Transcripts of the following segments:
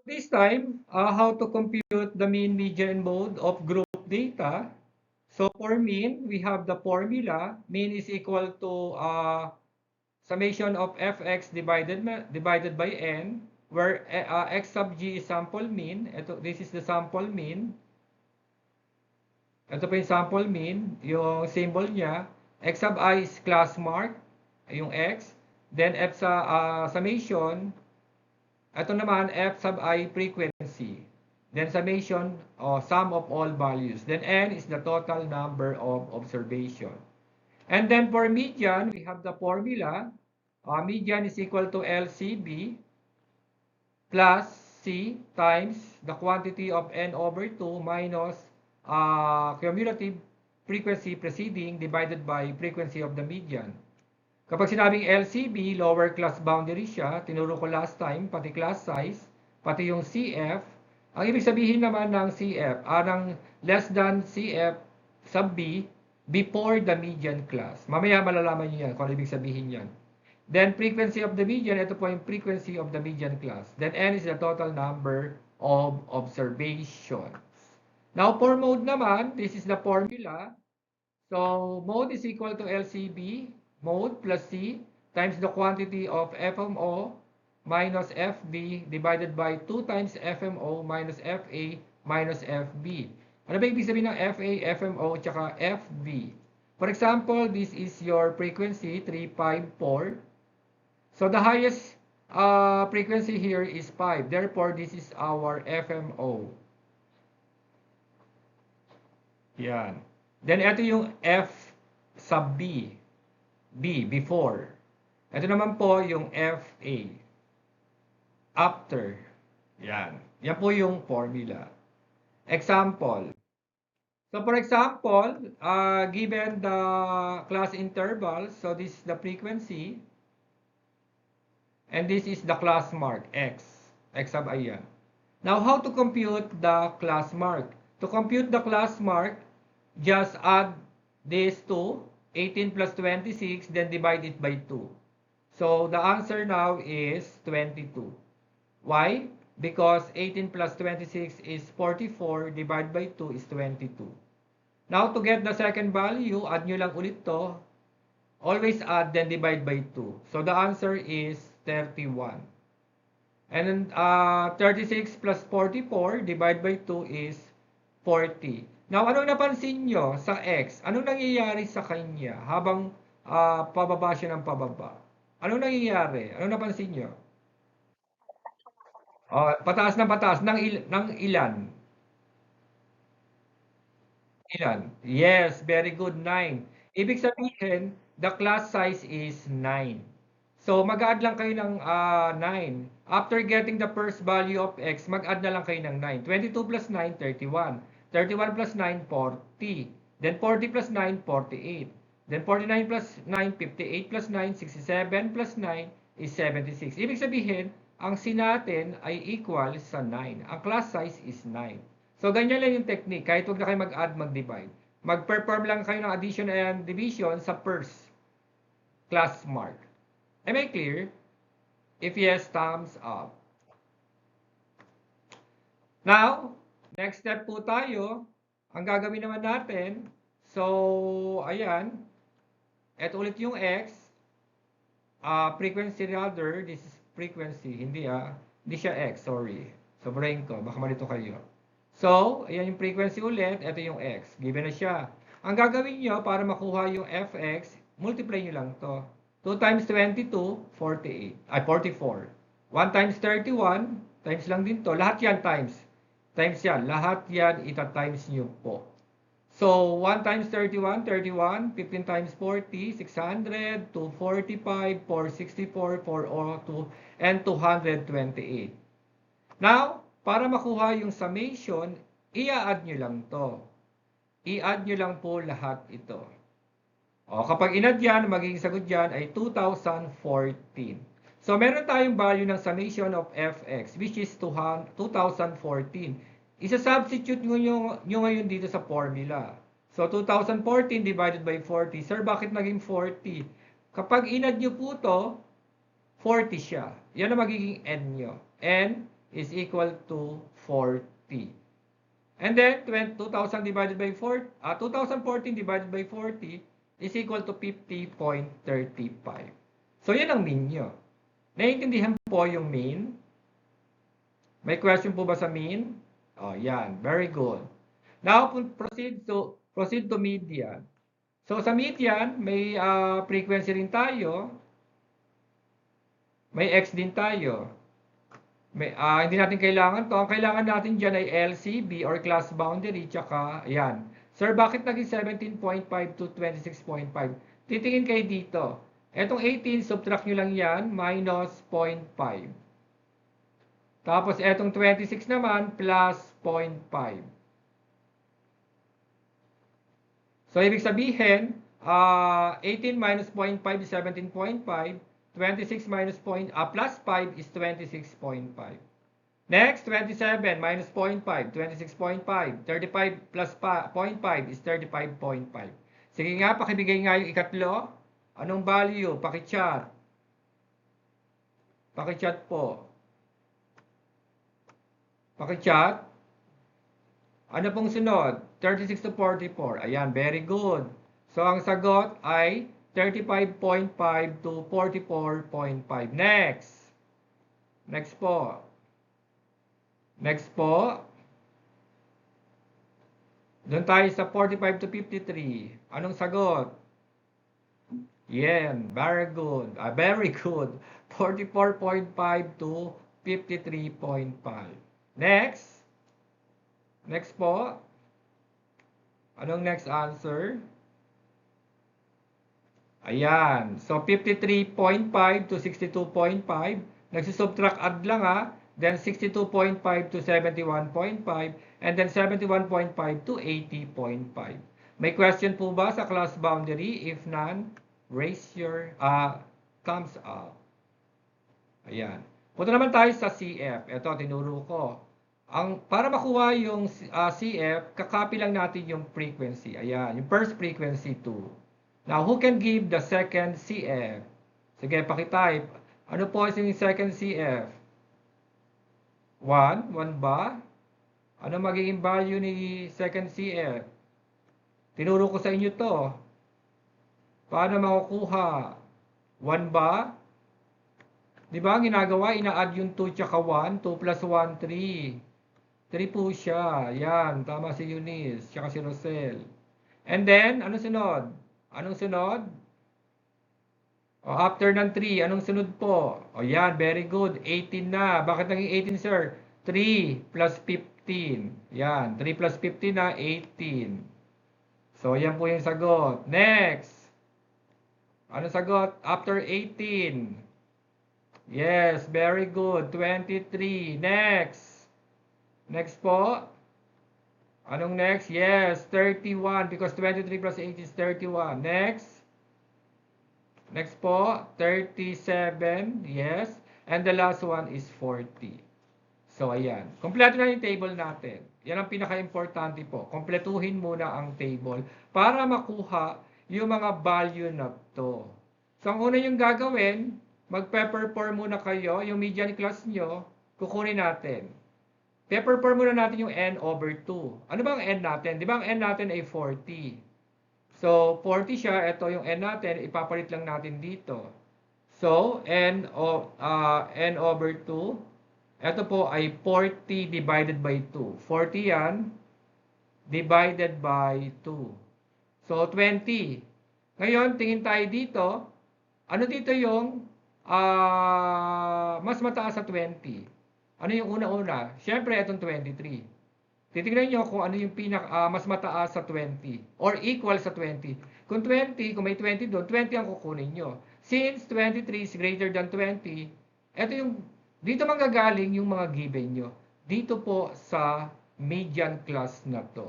This time, how to compute the mean, median, and mode of group data. So for mean, we have the formula. Mean is equal to summation of fx divided by n, where x sub g is sample mean. This is the sample mean. Ito pa yung sample mean, yung symbol niya. X sub I is class mark, yung x. Then f sa summation, ito naman f sub I frequency. Then summation, sum of all values. Then n is the total number of observation. And then for median, we have the formula. Median is equal to LCB plus C times the quantity of n over 2 minus cumulative frequency preceding divided by frequency of the median. Kapag sinabing LCB, lower class boundary siya, tinuro ko last time, pati class size, pati yung CF. Ang ibig sabihin naman ng CF, ng less than CF sub B before the median class. Mamaya malalaman niyo yan kung ano ibig sabihin yan. Then frequency of the median, ito po yung frequency of the median class. Then n is the total number of observations. Now for mode naman, this is the formula. So mode is equal to LCB, mode plus C, times the quantity of FMO minus FB divided by 2 times FMO minus FA minus FB. Ano ba ibig sabihin ng FA, FMO, tsaka FB? For example, this is your frequency, 354. So the highest frequency here is 5. Therefore, this is our FMO. Yan. Then, ito yung F sub B. B, before. Ito naman po yung FA. After. Yan. Yan po yung formula. Example. So, for example, given the class interval, so this is the frequency, and this is the class mark, X. X sub I yan. Now, how to compute the class mark? To compute the class mark, just add this to 18 plus 26, then divide it by 2. So, the answer now is 22. Why? Because 18 plus 26 is 44, divided by 2 is 22. Now, to get the second value, add nyo lang ulit to. Always add, then divide by 2. So, the answer is 31. And then 36 plus 44 divided by 2 is 40. Now, anong napansin nyo sa X? Anong nangyayari sa kanya habang pababa siya ng pababa? Anong nangyayari? Anong napansin nyo? Pataas ng pataas. Ng ilan? Ilan? Yes, very good, 9. Ibig sabihin, the class size is 9. So, mag-add lang kayo ng 9. After getting the first value of x, mag-add na lang kayo ng 9. 22 plus 9, 31. 31 plus 9, 40. Then 40 plus 9, 48. Then 49 plus 9, 58 plus 9, 67 plus 9 is 76. Ibig sabihin, ang C natin ay equal sa 9. Ang class size is 9. So, ganyan lang yung technique. Kahit huwag na kayo mag-add, mag-divide. Mag-perform lang kayo ng addition and division sa first class mark. Am I clear? If yes, thumbs up. Now, next step po tayo. Ang gagawin naman natin, so, ayan. Ito ulit yung X. Frequency rather, this is frequency. Hindi siya X, sorry. Sobrahin ko, baka malito kayo. So, ayan yung frequency ulit. Ito yung X. Given na siya. Ang gagawin nyo para makuha yung Fx, multiply nyo lang to. 2 times 22, 48. Ay, 44. 1 times 31, times lang din to. Lahat yan times. Times yan. Lahat yan ita-times nyo po. So, 1 times 31, 31. 15 times 40, 600. 245, 464, 402, and 228. Now, para makuha yung summation, i-add nyo lang to. I-add nyo lang po lahat ito. Kapag in-add yan, magiging sagot dyan ay 2014. So, meron tayong value ng summation of fx, which is 2014. Isa-substitute nyo ngayon dito sa formula. So, 2014 divided by 40. Sir, bakit naging 40? Kapag in-add nyo po to, 40 siya. Yan ang magiging n nyo. And is equal to 40. And then 2000 divided by 4, 2014 divided by 40 is equal to 50.35. So yan ang mean nyo. Naiintindihan po yung mean? May question po ba sa mean? Oh, yan. Very good. Now, proceed to median. So, sa median, may frequency rin tayo. May x din tayo. Hindi natin kailangan to. Ang kailangan natin dyan ay LCB or class boundary. Tsaka, yan. Sir, bakit naging 17.5 to 26.5? Titingin kayo dito. Etong 18, subtract nyo lang yan, minus 0.5. Tapos, etong 26 naman, plus 0.5. So, ibig sabihin, 18 minus 0.5 is 17.5. 26 minus plus 5 is 26.5. Next, 27 minus 0.5, 26.5. 35 plus 0.5 is 35.5. Sige nga, pakibigay nga yung ikatlo. Anong value? Pakichat. Pakichat po. Pakichat. Ano pong sunod? 36 to 44. Ayan, very good. So, ang sagot ay 35.5 to 44.5. Next. Next po. Next po. Doon tayo sa 45 to 53. Anong sagot? Yan. Very good. Very good. 44.5 to 53.5. Next. Next po. Anong next answer? Ayan. So, 53.5 to 62.5. Nagsusubtract add lang ha. Then, 62.5 to 71.5. And then, 71.5 to 80.5. May question po ba sa class boundary? If none, raise your thumbs up. Ayan. Punta naman tayo sa CF. Ito, tinuro ko. Para makuha yung CF, kakopy lang natin yung frequency. Ayan. Yung first frequency 2. Now, who can give the second CF? Sige, pakitype. Ano po yung second CF? 1? 1 ba? Ano magiging value ni second CF? Tinuro ko sa inyo to. Paano makukuha? 1 ba? Di ba ang ginagawa? Ina-add yung 2 tsaka 1. 2 plus 1, 3. 3 po siya. Yan. Tama si Eunice. Tsaka si Rosel. And then, ano sunod? Anong sunod? O, after ng 3, anong sunod po? O, yan, very good. 18 na. Bakit naging 18, sir? 3 plus 15. Yan, 3 plus 15 na, 18. So, yan po yung sagot. Next. Anong sagot? After 18. Yes, very good. 23. Next. Next po. Anong next? Yes, 31 because 23 plus 8 is 31. Next. Next po, 37. Yes. And the last one is 40. So, ayan. Kompleto na yung table natin. Yan ang pinaka-importante po. Kompletuhin muna ang table para makuha yung mga value na to. So, ang una yung gagawin, magpe-perform muna kayo. Yung median class nyo, kukunin natin. Perform muna natin yung n over 2. Ano ba ang n natin? Di ba ang n natin ay 40? So, 40 siya. Ito yung n natin. Ipapalit lang natin dito. So, n over 2. Ito po ay 40 divided by 2. 40 yan. Divided by 2. So, 20. Ngayon, tingin tayo dito. Ano dito yung mas mataas sa 20? Ano yung una-una? Siyempre, itong 23. Titignan nyo kung ano yung mas mataas sa 20 or equal sa 20. Kung 20, kung may 20 doon, 20 ang kukunin nyo. Since 23 is greater than 20, ito yung, dito manggagaling yung mga given nyo. Dito po sa median class na to.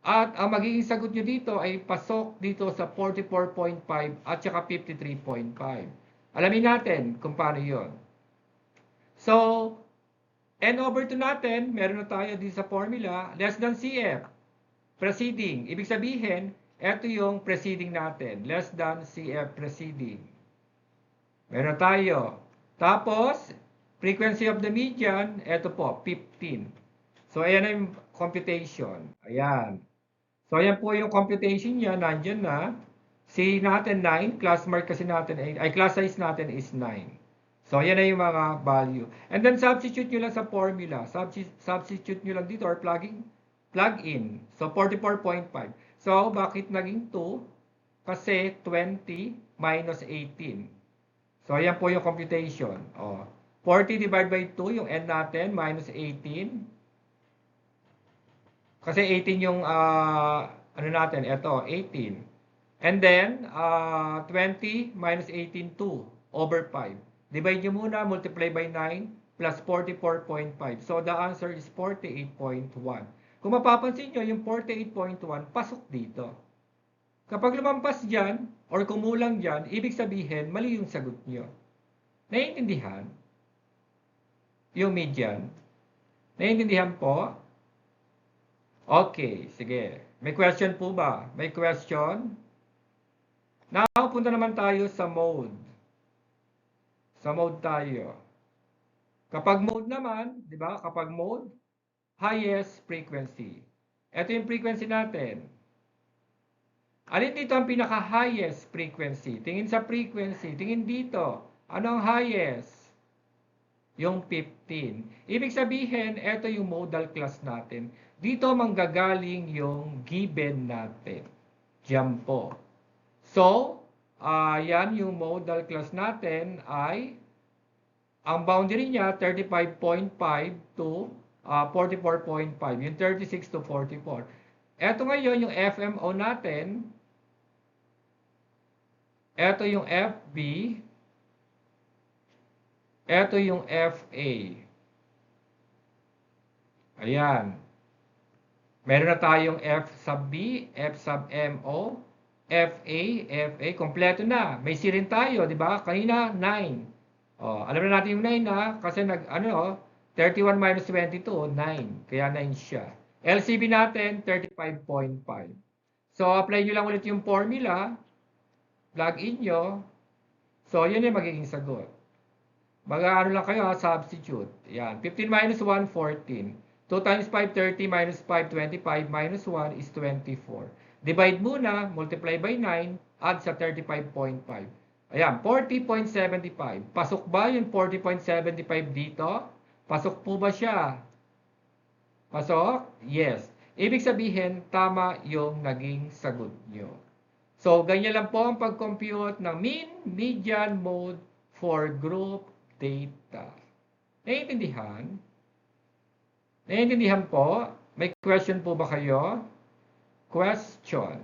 At ang magiging sagot nyo dito ay pasok dito sa 44.5 at saka 53.5. Alamin natin kung paano yun. So, n over 2 natin, meron na tayo dito sa formula, less than CF. Preceding. Ibig sabihin, ito yung preceding natin. Less than CF preceding. Meron tayo. Tapos, Frequency of the median, eto po, 15. So, ayan na yung computation. Ayan. So, ayan po yung computation niya, nandyan na. C natin 9, class mark kasi natin, ay class size natin is 9. So, ayan na yung mga value. And then, substitute nyo lang sa formula. Substitute nyo lang dito or plug in. So, 44.5. So, bakit naging 2? Kasi 20 minus 18. So, ayan po yung computation. 40 divided by 2, yung n natin, minus 18. Kasi 18 yung, ano natin, ito, 18. And then, 20 minus 18, 2 over 5. Divide nyo muna, multiply by 9, plus 44.5. So, the answer is 48.1. Kung mapapansin nyo, yung 48.1, pasok dito. Kapag lumampas dyan, or kumulang dyan, ibig sabihin, mali yung sagot nyo. Naiintindihan? Yung median. Naiintindihan po? Okay, sige. May question po ba? May question? Now, punta naman tayo sa mode. Sa mode tayo. Kapag mode naman, di ba? Kapag mode, highest frequency. Ito yung frequency natin. Alin dito ang pinaka-highest frequency? Tingin sa frequency. Tingin dito. Ano ang highest? Yung 15. Ibig sabihin, ito yung modal class natin. Dito manggagaling yung given natin. Diyan po. So, yan yung modal class natin ay ang boundary niya 35.5 to 44.5. Yung 36 to 44. Ito ngayon yung FMO natin. Ito yung FB. Ito yung FA. Ayan. Meron na tayong F sub B, F sub MO, FA, FA. Kompleto na. May C rin tayo, di ba? Kanina, 9. Alam na natin yung 9 na kasi 31 minus 22, 9. Kaya 9 siya. LCB natin, 35.5. So, apply nyo lang ulit yung formula. Plug in nyo. So, yun yung magiging sagot. Mag-ano lang kayo, substitute. Yan. 15 minus 1, 14. 2 times 5, 30 minus 5, 25 minus 1 is 24. Divide muna, multiply by 9, add sa 35.5. Ayan, 40.75. Pasok ba yung 40.75 dito? Pasok po ba siya? Pasok? Yes. Ibig sabihin, tama yung naging sagot nyo. So, ganyan lang po ang pag-compute ng mean, median, mode for group data. Naiintindihan? Naiintindihan po? May question po ba kayo? Question.